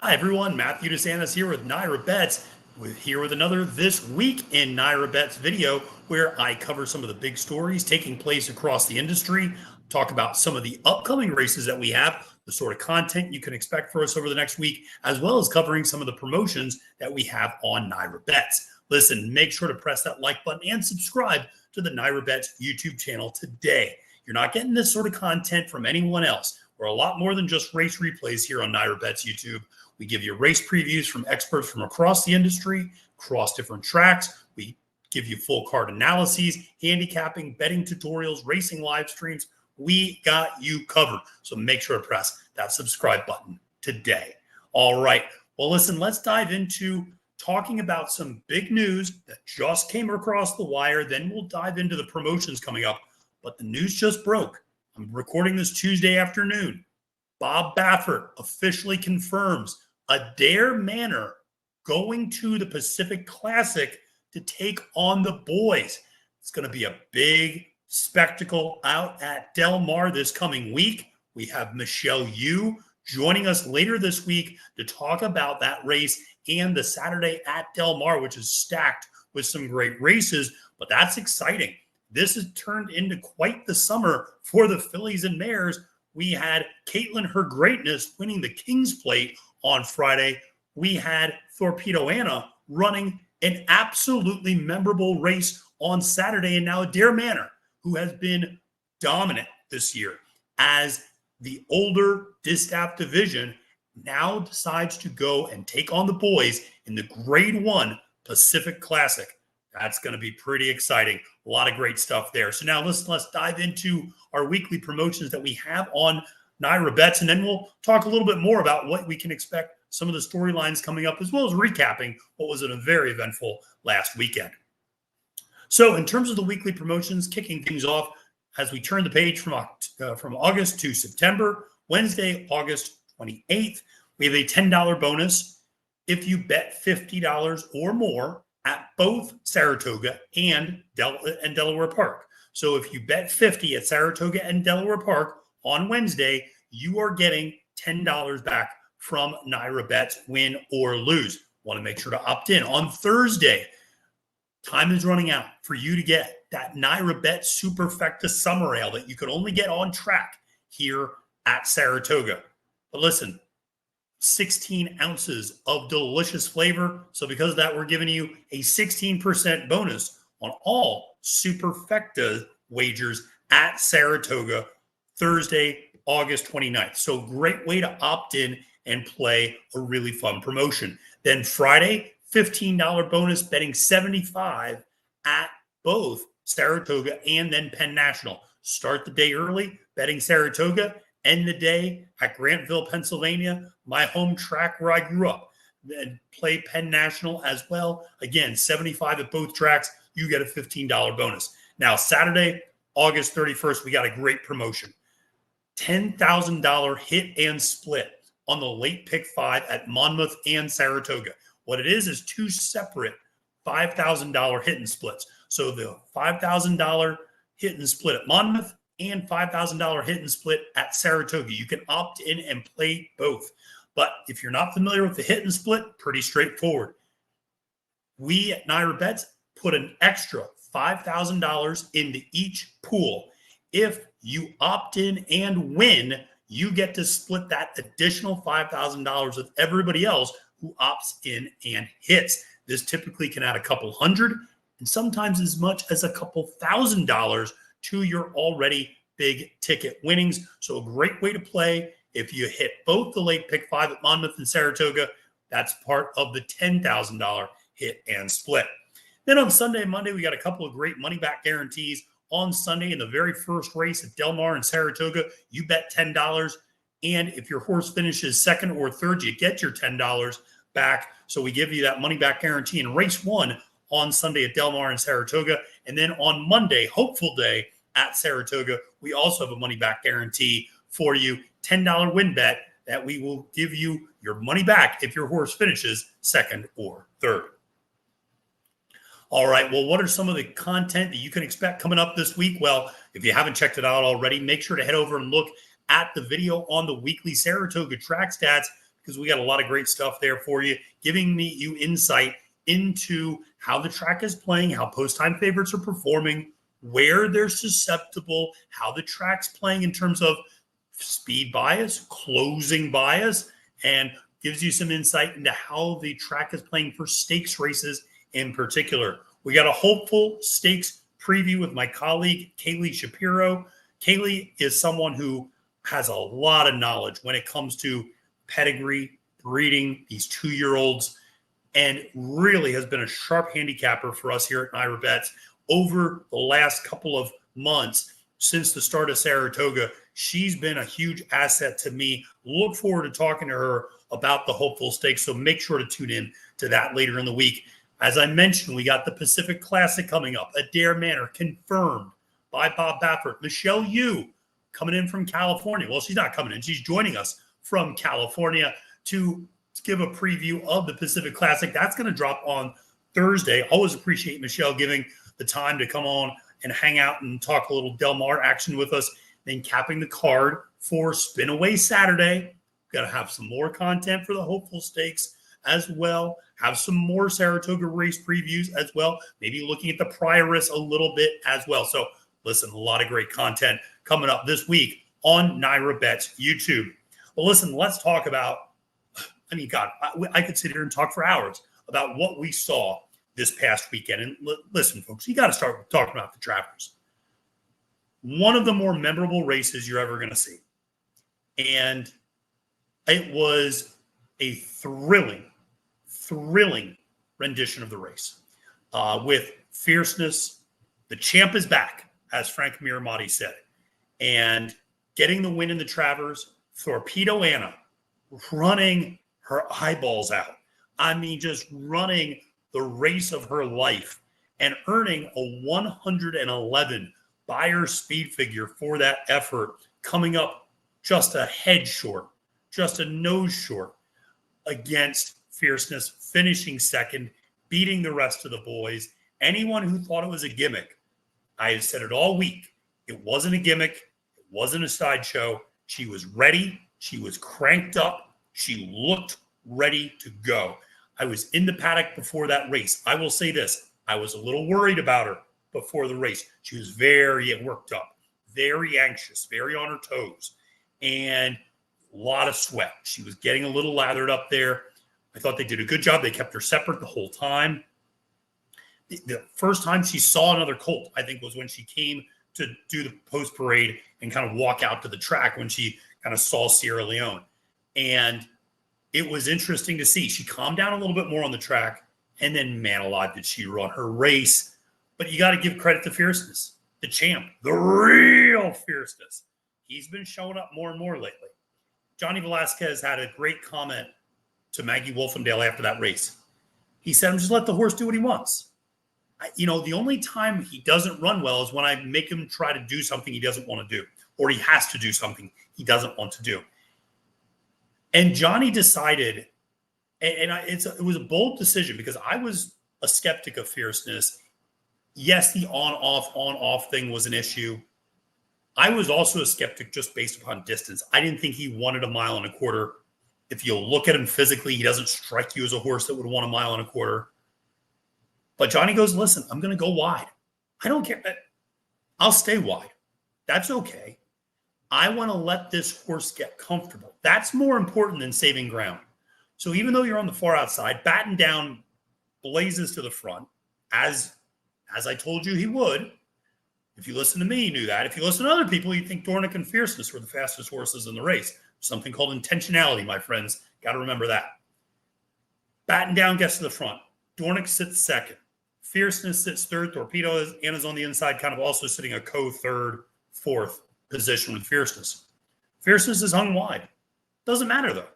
Hi everyone, Matthew DeSantis here with NYRA Bets, here with another This Week in NYRA Bets video where I cover some of the big stories taking place across the industry, talk about some of the upcoming races that we have, the sort of content you can expect for us over the next week, as well as covering some of the promotions that we have on NYRA Bets. Listen, make sure to press that like button and subscribe to the NYRA Bets YouTube channel today. You're not getting this sort of content from anyone else. We're a lot more than just race replays here on NYRA Bets YouTube. We give you race previews from experts from across the industry, across different tracks. We give you full card analyses, handicapping, betting tutorials, racing live streams. We got you covered. So make sure to press that subscribe button today. All right. Well, listen, let's dive into talking about some big news that just came across the wire. Then we'll dive into the promotions coming up. But the news just broke. I'm recording this Tuesday afternoon. Bob Baffert officially confirms Adare Manor going to the Pacific Classic to take on the boys. It's going to be a big spectacle out at Del Mar this coming week. We have Michelle Yu joining us later this week to talk about that race and the Saturday at Del Mar, which is stacked with some great races, but that's exciting. This has turned into quite the summer for the fillies and mares. We had Caitlin Her Greatness winning the King's Plate on Friday. We had Thorpedo Anna running an absolutely memorable race on Saturday. And now Adare Manor, who has been dominant this year as the older distaff division, now decides to go and take on the boys in the Grade 1 Pacific Classic. That's going to be pretty exciting. A lot of great stuff there. So now let's dive into our weekly promotions that we have on NYRA Bets, and then we'll talk a little bit more about what we can expect, some of the storylines coming up, as well as recapping what was a very eventful last weekend. So in terms of the weekly promotions, kicking things off as we turn the page from August to September, Wednesday, August 28th, we have a $10 bonus if you bet $50 or more at both Saratoga and Delaware Park. So if you bet $50 at Saratoga and Delaware Park on Wednesday, you are getting $10 back from NYRA Bets, win or lose. Want to make sure to opt in. On Thursday, time is running out for you to get that NYRA Bets Superfecta Summer Ale that you could only get on track here at Saratoga. But listen, 16 ounces of delicious flavor. So because of that, we're giving you a 16% bonus on all Superfecta wagers at Saratoga Thursday, August 29th. So great way to opt in and play a really fun promotion. Then Friday, $15 bonus betting $75 at both Saratoga and then Penn National. Start the day early, betting Saratoga. End the day at Grantville, Pennsylvania, my home track where I grew up. Then play Penn National as well. Again, $75 at both tracks. You get a $15 bonus. Now, Saturday, August 31st, we got a great promotion. $10,000 hit and split on the late pick 5 at Monmouth and Saratoga. What it is two separate $5,000 hit and splits. So the $5,000 hit and split at Monmouth and $5,000 hit and split at Saratoga. You can opt in and play both. But if you're not familiar with the hit and split, pretty straightforward. We at NYRA Bets put an extra $5,000 into each pool. If you opt in and win, you get to split that additional $5,000 with everybody else who opts in and hits. This typically can add a couple hundred and sometimes as much as a couple $1,000 to your already big ticket winnings. So a great way to play. If you hit both the late pick 5 at Monmouth and Saratoga, that's part of the $10,000 hit and split. Then on Sunday and Monday, we got a couple of great money back guarantees. On Sunday, in the very first race at Del Mar and Saratoga, you bet $10. And if your horse finishes second or third, you get your $10 back. So we give you that money back guarantee in race 1 on Sunday at Del Mar and Saratoga. And then on Monday, hopeful day at Saratoga, we also have a money back guarantee for you, $10 win bet that we will give you your money back if your horse finishes second or third. All right, well, what are some of the content that you can expect coming up this week? Well, if you haven't checked it out already, make sure to head over and look at the video on the weekly Saratoga track stats, because we got a lot of great stuff there for you, giving you insight into how the track is playing, how post-time favorites are performing, where they're susceptible, how the track's playing in terms of speed bias, closing bias, and gives you some insight into how the track is playing for stakes races in particular. We got a hopeful stakes preview with my colleague, Kaylee Shapiro. Kaylee is someone who has a lot of knowledge when it comes to pedigree, breeding these 2-year-olds, and really has been a sharp handicapper for us here at NYRA Bets over the last couple of months since the start of Saratoga. She's been a huge asset to me. Look forward to talking to her about the hopeful stakes, so make sure to tune in to that later in the week. As I mentioned, we got the Pacific Classic coming up. Adare Manor confirmed by Bob Baffert. Michelle Yu coming in from California. Well, she's not coming in. She's joining us from California to give a preview of the Pacific Classic. That's going to drop on Thursday. Always appreciate Michelle giving the time to come on and hang out and talk a little Del Mar action with us. Then capping the card for Spin Away Saturday. We've got to have some more content for the hopeful stakes as well. Have some more Saratoga race previews as well. Maybe looking at the Prioress a little bit as well. So listen, a lot of great content coming up this week on NYRA Bets YouTube. Well, listen, let's talk about, God, I could sit here and talk for hours about what we saw this past weekend. And listen, folks, you got to start talking about the Travers. One of the more memorable races you're ever going to see. And it was a thrilling rendition of the race with fierceness. The champ is back, as Frank Miramati said, and getting the win in the Travers. Thorpedo Anna running her eyeballs out. I mean, just running the race of her life and earning a 111 buyer speed figure for that effort, coming up just a head short, just a nose short against Fierceness, finishing second, beating the rest of the boys. Anyone who thought it was a gimmick, I have said it all week, it wasn't a gimmick, it wasn't a sideshow. She was ready, she was cranked up, she looked ready to go. I was in the paddock before that race. I will say this, I was a little worried about her before the race. She was very worked up, very anxious, very on her toes, and a lot of sweat. She was getting a little lathered up there. I thought they did a good job. They kept her separate the whole time. The first time she saw another colt, I think, was when she came to do the post parade and kind of walk out to the track when she kind of saw Sierra Leone. And it was interesting to see. She calmed down a little bit more on the track, and then, man alive, did she run her race. But you got to give credit to Fierceness, the champ, the real Fierceness. He's been showing up more and more lately. Johnny Velasquez had a great comment to Maggie Wolfendale after that race. He said, just let the horse do what he wants. The only time he doesn't run well is when I make him try to do something he doesn't want to do, or he has to do something he doesn't want to do. And Johnny decided, it was a bold decision because I was a skeptic of Fierceness. Yes, the on-off thing was an issue. I was also a skeptic just based upon distance. I didn't think he wanted a mile and a quarter. If you look at him physically, he doesn't strike you as a horse that would want a mile and a quarter. But Johnny goes, listen, I'm going to go wide. I don't care. I'll stay wide. That's okay. I want to let this horse get comfortable. That's more important than saving ground. So even though you're on the far outside, batten down blazes to the front, as I told you he would. If you listen to me, you knew that. If you listen to other people, you think Dornick and Fierceness were the fastest horses in the race. Something called intentionality, my friends. Got to remember that. Batten down gets to the front. Dornick sits second. Fierceness sits third. Thorpedo Anna's on the inside, kind of also sitting a co-third, fourth position with Fierceness. Fierceness is hung wide. Doesn't matter, though.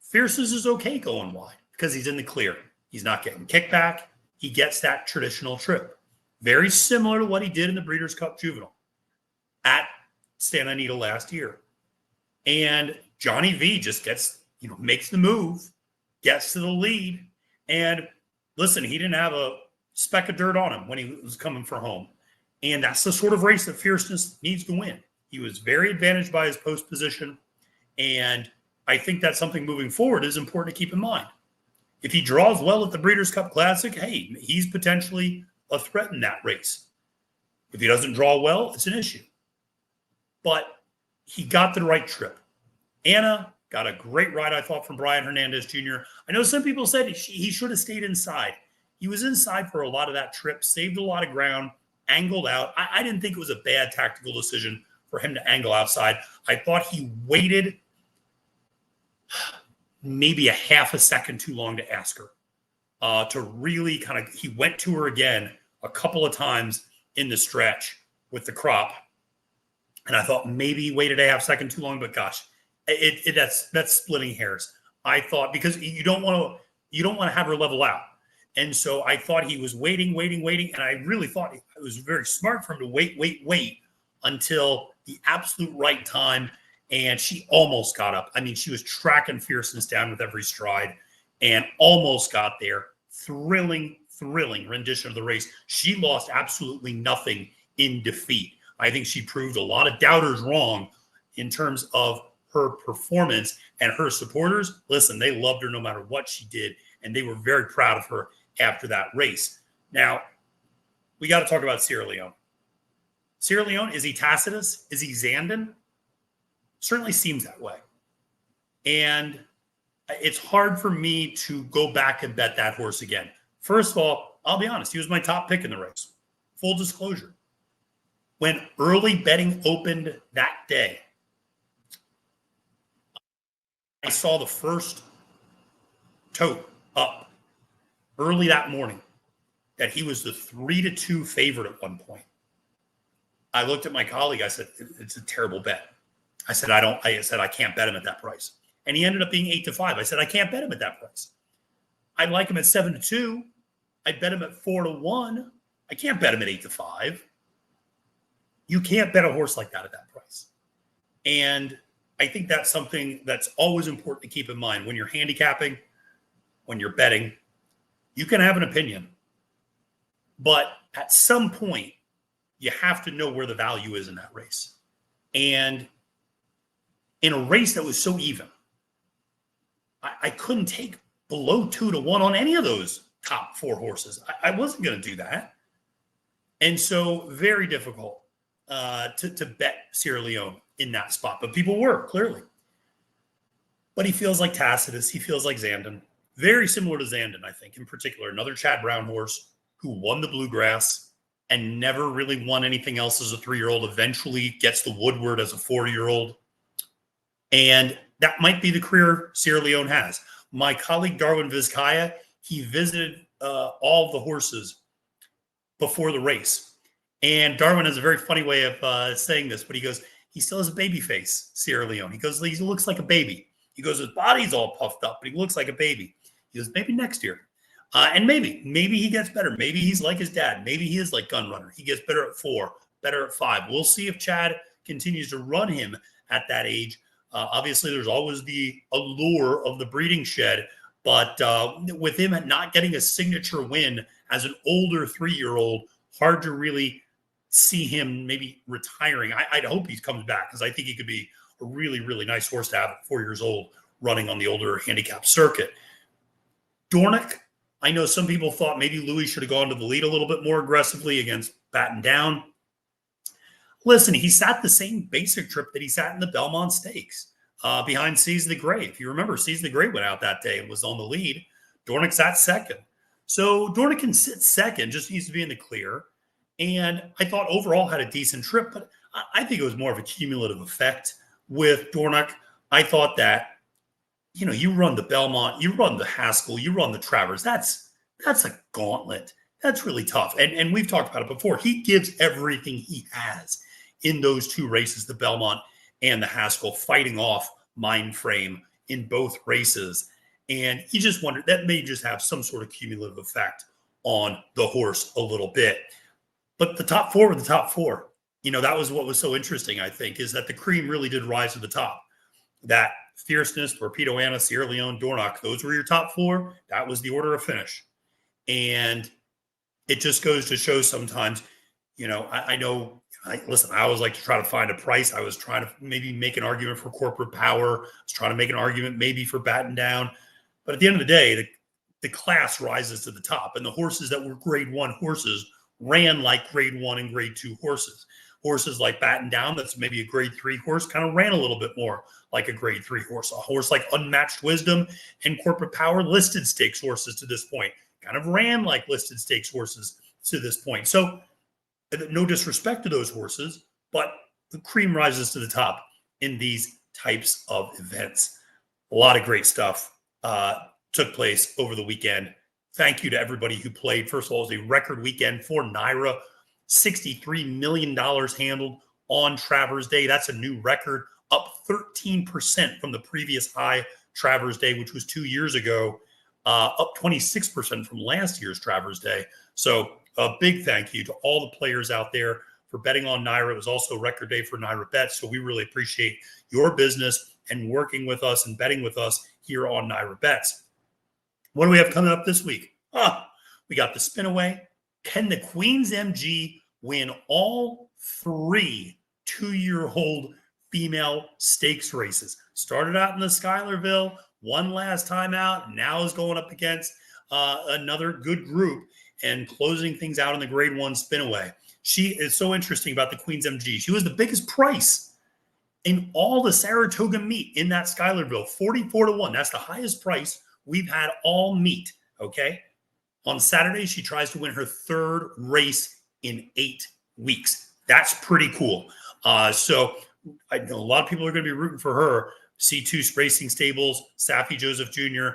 Fierceness is okay going wide because he's in the clear. He's not getting kickback. He gets that traditional trip. Very similar to what he did in the Breeders' Cup Juvenile at Santa Anita last year. And Johnny V just gets, makes the move, gets to the lead. And listen, he didn't have a speck of dirt on him when he was coming for home. And that's the sort of race that Fierceness needs to win. He was very advantaged by his post position. And I think that's something moving forward is important to keep in mind. If he draws well at the Breeders' Cup Classic, hey, he's potentially a threat in that race. If he doesn't draw well, it's an issue. But he got the right trip. Anna got a great ride, I thought, from Brian Hernandez Jr. I know some people said he should have stayed inside. He was inside for a lot of that trip, saved a lot of ground, angled out. I didn't think it was a bad tactical decision for him to angle outside. I thought he waited maybe a half a second too long to ask her to really kind of, he went to her again a couple of times in the stretch with the crop. And I thought maybe he waited a half second too long, but gosh, that's splitting hairs. I thought, because you don't want to have her level out. And so I thought he was waiting. And I really thought it was very smart for him to wait until the absolute right time. And she almost got up. I mean, she was tracking Fierceness down with every stride and almost got there. Thrilling rendition of the race. She lost absolutely nothing in defeat. I think she proved a lot of doubters wrong in terms of her performance, and her supporters, listen, they loved her no matter what she did, and they were very proud of her after that race. Now, we got to talk about Sierra Leone. Sierra Leone, is he Tacitus? Is he Zandon? Certainly seems that way. And it's hard for me to go back and bet that horse again. First of all, I'll be honest, he was my top pick in the race. Full disclosure. When early betting opened that day, I saw the first tote up early that morning that he was the 3-2 favorite at one point. I looked at my colleague. I said, it's a terrible bet. I said, I can't bet him at that price. And he ended up being 8-5. I said, I can't bet him at that price. I'd like him at 7-2. I'd bet him at 4-1. I can't bet him at 8-5. You can't bet a horse like that at that price. And I think that's something that's always important to keep in mind when you're handicapping, when you're betting. You can have an opinion, but at some point, you have to know where the value is in that race. And in a race that was so even, I couldn't take below 2-1 on any of those top four horses. I wasn't going to do that. And so very difficult to bet Sierra Leone in that spot. But people were, clearly. But he feels like Tacitus. He feels like Zandon. Very similar to Zandon, I think, in particular. Another Chad Brown horse who won the Bluegrass and never really won anything else as a 3-year-old. Eventually gets the Woodward as a 40-year-old. And that might be the career Sierra Leone has. My colleague Darwin Vizcaya, he visited all of the horses before the race. And Darwin has a very funny way of saying this, but he goes, he still has a baby face, Sierra Leone. He goes, he looks like a baby. He goes, his body's all puffed up, but he looks like a baby. He goes, maybe next year. And maybe he gets better. Maybe he's like his dad. Maybe he is like Gunrunner. He gets better at 4, better at 5. We'll see if Chad continues to run him at that age. Obviously, there's always the allure of the breeding shed, but with him not getting a signature win as an older 3-year-old, hard to really see him maybe retiring. I'd hope he comes back because I think he could be a really, really nice horse to have at 4 years old running on the older handicap circuit. Dornoch, I know some people thought maybe Louis should have gone to the lead a little bit more aggressively against Batten Down. Listen, he sat the same basic trip that he sat in the Belmont Stakes behind Seize the Gray. If you remember, Seize the Gray went out that day and was on the lead. Dornoch sat second. So Dornoch can sit second, just needs to be in the clear. And I thought overall had a decent trip, but I think it was more of a cumulative effect with Dornoch. I thought that, you run the Belmont, you run the Haskell, you run the Travers. That's a gauntlet. That's really tough. And we've talked about it before. He gives everything he has in those two races, the Belmont and the Haskell, fighting off Mind Frame in both races. And he just wondered, that may just have some sort of cumulative effect on the horse a little bit. But the top four were the top four. That was what was so interesting, I think, is that the cream really did rise to the top. That Fierceness, Thorpedo Anna, Sierra Leone, Dornoch, those were your top four. That was the order of finish. And it just goes to show sometimes, I know Listen, I always like to try to find a price. I was trying to maybe make an argument for corporate power. I was trying to make an argument maybe for batten down. But at the end of the day, the class rises to the top. And the horses that were grade 1 horses ran like grade 1 and grade 2 horses. Horses like batten down, that's maybe a grade 3 horse, kind of ran a little bit more like a grade 3 horse. A horse like Unmatched Wisdom and Corporate Power, listed stakes horses to this point, kind of ran like listed stakes horses to this point. So no disrespect to those horses, but the cream rises to the top in these types of events. A lot of great stuff took place over the weekend. Thank you to everybody who played. First of all, it was a record weekend for NYRA. $63 million handled on Travers Day. That's a new record, up 13% from the previous high Travers Day, which was 2 years ago, up 26% from last year's Travers Day. So a big thank you to all the players out there for betting on NYRA. It was also a record day for NYRA Bets, so we really appreciate your business and working with us and betting with us here on NYRA Bets. What do we have coming up this week? We got the spin away. Can the Queen's MG win all 3 2-year-old female stakes races? Started out in the Schuylerville, one last time out, now is going up against another good group and closing things out in the grade 1 spin away. She is so interesting about the Queen's MG. She was the biggest price in all the Saratoga meet in that Schuylerville, 44-1. That's the highest price we've had all meet, okay? On Saturday, she tries to win her 3rd race in 8 weeks. That's pretty cool. So I know a lot of people are going to be rooting for her. C2 Racing Stables, Saffie Joseph Jr.,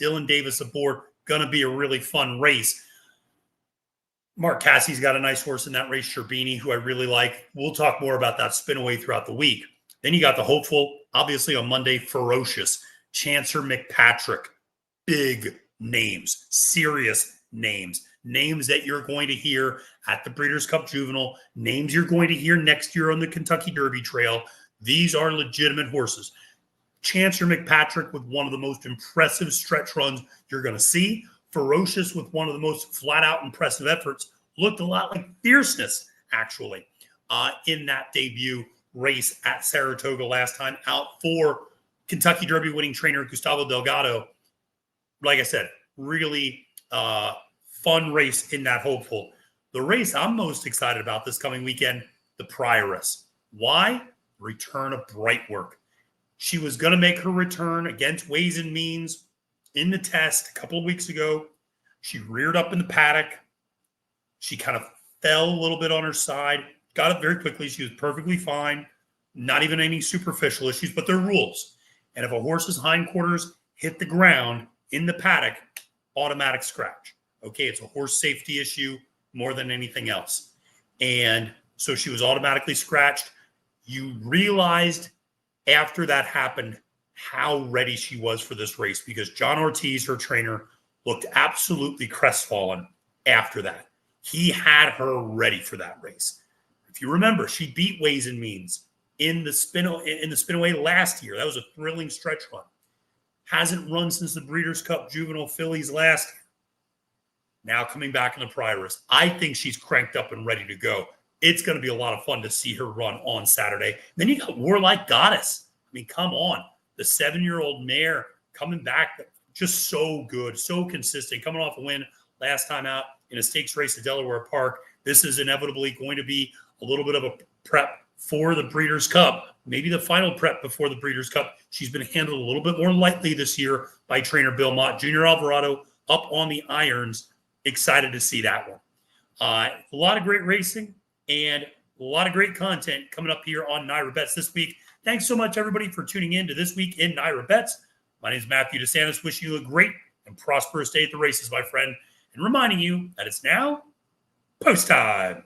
Dylan Davis aboard. Going to be a really fun race. Mark Cassie's got a nice horse in that race, Sherbini, who I really like. We'll talk more about that spin away throughout the week. Then you got the hopeful, obviously on Monday, Ferocious, Chancer McPatrick. Big names, serious names, names that you're going to hear at the Breeders' Cup Juvenile, names you're going to hear next year on the Kentucky Derby Trail. These are legitimate horses. Chancer McPatrick with one of the most impressive stretch runs you're going to see. Ferocious with one of the most flat-out impressive efforts. Looked a lot like Fierceness, actually, in that debut race at Saratoga last time out for Kentucky Derby winning trainer Gustavo Delgado. Like I said, really fun race in that hopeful. The race I'm most excited about this coming weekend, the Prioress. Why? Return of Brightwork. She was going to make her return against Ways and Means in the test a couple of weeks ago. She reared up in the paddock. She kind of fell a little bit on her side, got up very quickly. She was perfectly fine. Not even any superficial issues, but they're rules. And if a horse's hindquarters hit the ground in the paddock, automatic scratch. Okay, it's a horse safety issue more than anything else. And so she was automatically scratched. You realized after that happened how ready she was for this race because John Ortiz, her trainer, looked absolutely crestfallen after that. He had her ready for that race. If you remember, she beat Ways and Means in the spin-away last year. That was a thrilling stretch run. Hasn't run since the Breeders' Cup Juvenile Fillies last year. Now coming back in the Prioress. I think she's cranked up and ready to go. It's going to be a lot of fun to see her run on Saturday. Then you got Warlike Goddess. I mean, come on. The 7-year-old mare coming back, just so good, so consistent, coming off a win last time out in a stakes race at Delaware Park. This is inevitably going to be a little bit of a prep for the Breeders' Cup, maybe the final prep before the Breeders' Cup. She's been handled a little bit more lightly this year by trainer Bill Mott. Junior Alvarado up on the irons. Excited to see that one. A lot of great racing and a lot of great content coming up here on NYRA Bets this week. Thanks so much, everybody, for tuning in to This Week in NYRA Bets. My name is Matthew DeSantis. Wishing you a great and prosperous day at the races, my friend, and reminding you that it's now post time.